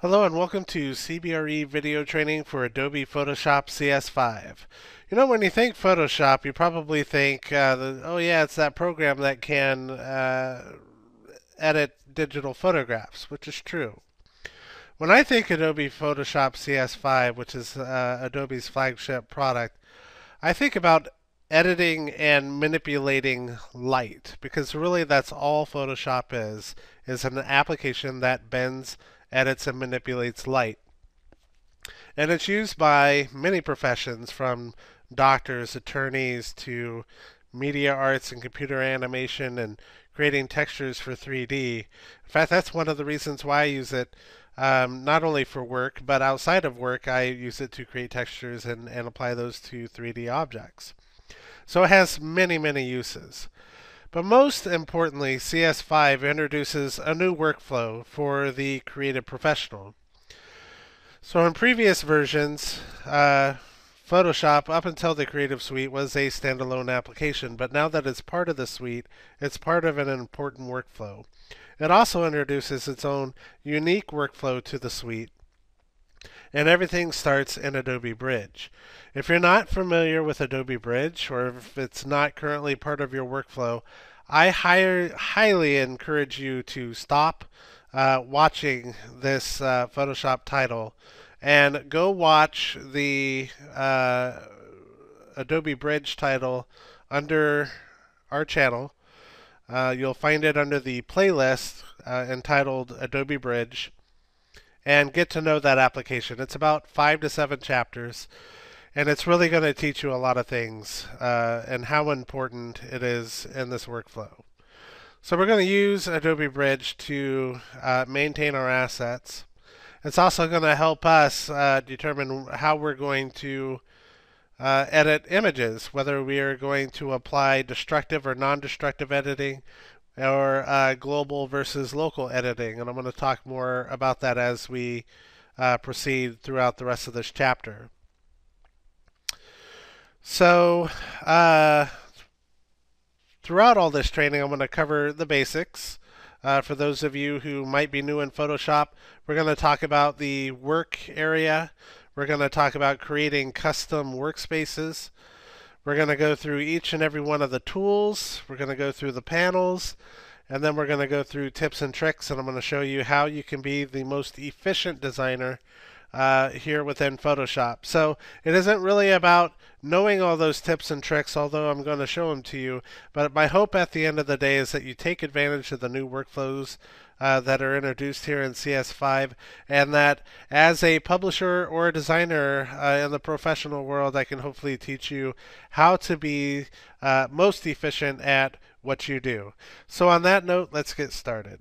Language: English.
Hello and welcome to CBRE video training for Adobe Photoshop CS5. You know, when you think Photoshop, you probably think, oh yeah, it's that program that can edit digital photographs, which is true. When I think Adobe Photoshop CS5, which is Adobe's flagship product, I think about editing and manipulating light, because really that's all Photoshop is an application that bends, edits, and manipulates light. And it's used by many professions, from doctors, attorneys, to media arts and computer animation and creating textures for 3D. In fact, that's one of the reasons why I use it, not only for work, but outside of work, I use it to create textures and apply those to 3D objects. So it has many, many uses. But most importantly, CS5 introduces a new workflow for the creative professional. So in previous versions, Photoshop, up until the Creative Suite, was a standalone application, but now that it's part of the suite, it's part of an important workflow. It also introduces its own unique workflow to the suite, and everything starts in Adobe Bridge. If you're not familiar with Adobe Bridge, or if it's not currently part of your workflow, I highly encourage you to stop watching this Photoshop title and go watch the Adobe Bridge title under our channel. You'll find it under the playlist entitled Adobe Bridge, and get to know that application. It's about 5 to 7 chapters, and it's really going to teach you a lot of things and how important it is in this workflow. So we're going to use Adobe Bridge to maintain our assets. It's also going to help us determine how we're going to edit images, whether we are going to apply destructive or non-destructive editing, or global versus local editing. And I'm going to talk more about that as we proceed throughout the rest of this chapter. So throughout all this training, I'm going to cover the basics. For those of you who might be new in Photoshop, we're going to talk about the work area. We're going to talk about creating custom workspaces. We're going to go through each and every one of the tools. We're going to go through the panels, and then we're going to go through tips and tricks, and I'm going to show you how you can be the most efficient designer here within Photoshop. So it isn't really about knowing all those tips and tricks, although I'm going to show them to you. But my hope at the end of the day is that you take advantage of the new workflows that are introduced here in CS5, and that as a publisher or a designer in the professional world, I can hopefully teach you how to be most efficient at what you do. So on that note, let's get started.